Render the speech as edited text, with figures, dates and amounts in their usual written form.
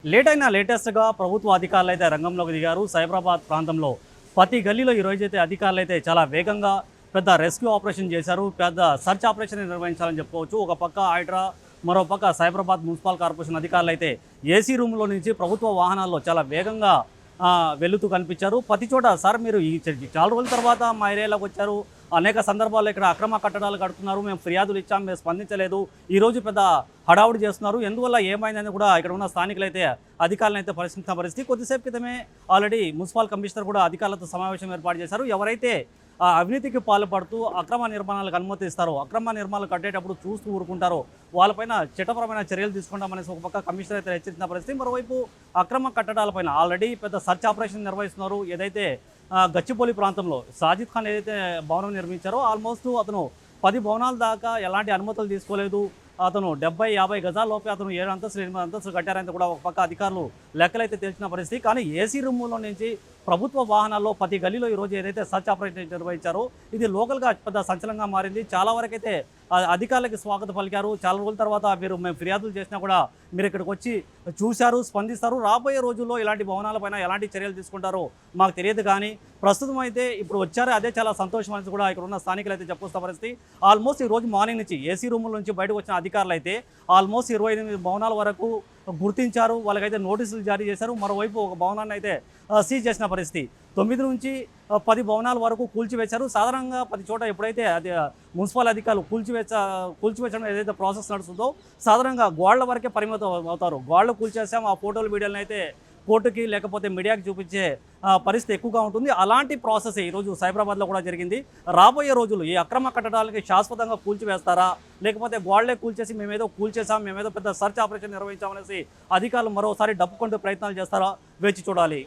లేటెస్ట్‌గా ప్రభుత్వ అధికారులైతే రంగంలోకి దిగారు. సైబరాబాద్ ప్రాంతంలో ప్రతి గల్లీలో ఈరోజైతే అధికారులైతే చాలా వేగంగా పెద్ద రెస్క్యూ ఆపరేషన్ చేశారు. పెద్ద సెర్చ్ ఆపరేషన్ నిర్వహించాలని చెప్పుకోవచ్చు. ఒక పక్క హైడ్రా, మరో పక్క సైబరాబాద్ మున్సిపల్ కార్పొరేషన్ అధికారులైతే ఏసీ రూమ్‌లో నుంచి ప్రభుత్వ వాహనాల్లో చాలా వేగంగా వెళుతూ కనిపించారు. ప్రతి చోట సార్ మీరు ఈ చాలా రోజుల తర్వాత మా ఏరియాలోకి వచ్చారు. అనేక సందర్భాల్లో ఇక్కడ అక్రమ కట్టడాలు కడుతున్నారు. మేము ఫిర్యాదులు ఇచ్చాం, మేము స్పందించలేదు. ఈరోజు పెద్ద హడావుడి చేస్తున్నారు. ఎందువల్ల ఏమైందని కూడా ఇక్కడ ఉన్న స్థానికులైతే అధికారులను అయితే పరిశీలించిన పరిస్థితి. కొద్దిసేపు క్రితమే ఆల్రెడీ మున్సిపల్ కమిషనర్ కూడా అధికారులతో సమావేశం ఏర్పాటు చేశారు. ఎవరైతే అవినీతికి పాల్పడుతూ అక్రమ నిర్మాణాలకు అనుమతిస్తారో, అక్రమ నిర్మాణాలు కట్టేటప్పుడు చూస్తూ ఊరుకుంటారో వాళ్ళపైన చట్టపరమైన చర్యలు తీసుకుంటామనేసి ఒక పక్క కమిషనర్ అయితే హెచ్చరించిన పరిస్థితి. మరోవైపు అక్రమ కట్టడాలపైన ఆల్రెడీ పెద్ద సర్చ్ ఆపరేషన్ నిర్వహిస్తున్నారు. ఏదైతే గచ్చిబౌలి ప్రాంతంలో సాజిద్ ఖాన్ ఏదైతే భవనం నిర్మించారో ఆల్మోస్ట్ అతను 10 భవనాల దాకా ఎలాంటి అనుమతులు తీసుకోలేదు. అతను 70-50 గజాల లోపే అతను 7 అంతస్తులు 8 అంతస్తులు కట్టారంటే కూడా ఒక పక్క అధికారులు లెక్కలైతే తెలిసిన పరిస్థితి. కానీ ఏసీ రూములో నుంచి ప్రభుత్వ వాహనాల్లో ప్రతి గల్లీలో ఈరోజు ఏదైతే సర్చ్ ఆపరేషన్ నిర్వహించారో ఇది లోకల్గా పెద్ద సంచలనంగా మారింది. చాలా వరకైతే అధికారులకి స్వాగతం పలికారు. చాలా రోజుల తర్వాత మేము ఫిర్యాదులు చేసినా కూడా మీరు ఇక్కడికి వచ్చి చూశారు, స్పందిస్తారు. రాబోయే రోజుల్లో ఇలాంటి భవనాలపైన ఎలాంటి చర్యలు తీసుకుంటారో మాకు తెలియదు. కానీ ప్రస్తుతం అయితే ఇప్పుడు వచ్చారు, అదే చాలా సంతోషం అని కూడా ఇక్కడ ఉన్న స్థానికులు అయితే చెప్పుకొస్తున్న పరిస్థితి. ఆల్మోస్ట్ ఈ రోజు మార్నింగ్ నుంచి ఏసీ రూముల నుంచి బయటకు వచ్చిన అధికారులు అయితే ఆల్మోస్ట్ 28 భవనాల వరకు గుర్తించారు. వాళ్ళకైతే నోటీసులు జారీ చేశారు. మరోవైపు ఒక భవనాన్ని అయితే సీజ్ చేసిన పరిస్థితి. 9 నుంచి 10 భవనాల వరకు కూల్చివేశారు. సాధారణంగా ప్రతి చోట ఎప్పుడైతే అది మున్సిపల్ అధికారులు కూల్చివేయడం ఏదైతే ప్రాసెస్ నడుస్తుందో సాధారణంగా గోళ్ల వరకే పరిమితం అవుతారు. గోళ్లు కూల్చేసాం, ఆ ఫోటోలు వీడియోలను అయితే కోర్టుకి లేకపోతే మీడియాకి చూపించే పరిస్థితి ఎక్కువగా ఉంటుంది. అలాంటి ప్రాసెస్ ఈరోజు సైబరాబాద్లో కూడా జరిగింది. రాబోయే రోజులు ఈ అక్రమ కట్టడాలకి శాశ్వతంగా కూల్చివేస్తారా, లేకపోతే గోళ్లే కూల్చేసి మేమేదో కూల్చేసాం, మేమేదో పెద్ద సర్చ్ ఆపరేషన్ నిర్వహించామనేసి అధికారులు మరోసారి డప్పుకొంటూ ప్రయత్నాలు చేస్తారా, వేచి చూడాలి.